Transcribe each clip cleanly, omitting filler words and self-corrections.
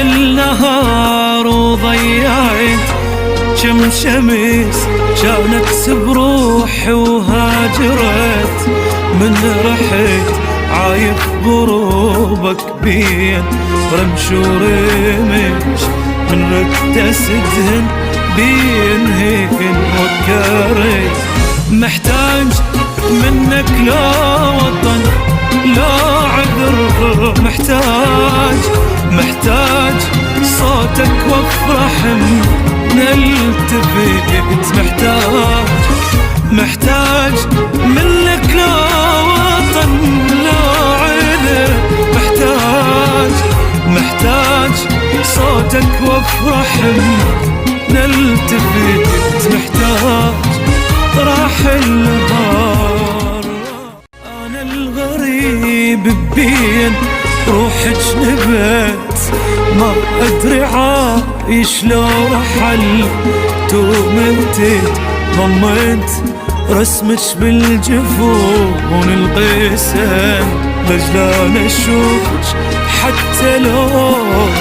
النهار وضيعت كم شمس كانت بروحي وهاجرت من رحت عايف بروبك بين رمش ورمش من رتسدهن بين هيكن وكرت محتاج منك لا وطن لا عذر محتاج صوتك وافرح نلتفت محتاج منك لا وطن لا عذر محتاج صوتك وافرح نلتفت راح النهار انا الغريب بين روحك نبت ما ادري عايش لو رحل تومنتت ضمنت رسمك بالجفون القيسان لجلان اشوفك حتى لو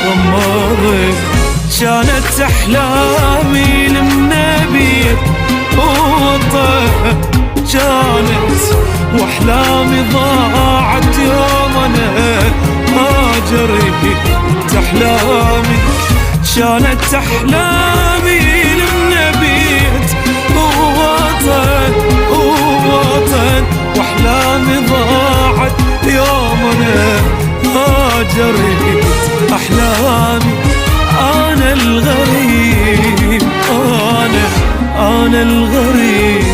غمضت كانت احلامي لمنبيت ووطن كانت واحلامي ضاعت يوم انا هاجرت احلامي كانت احلامي لمنبيت ووطن واحلامي ضاعت يوم انا هاجرت احلامي انا الغريب انا الغريب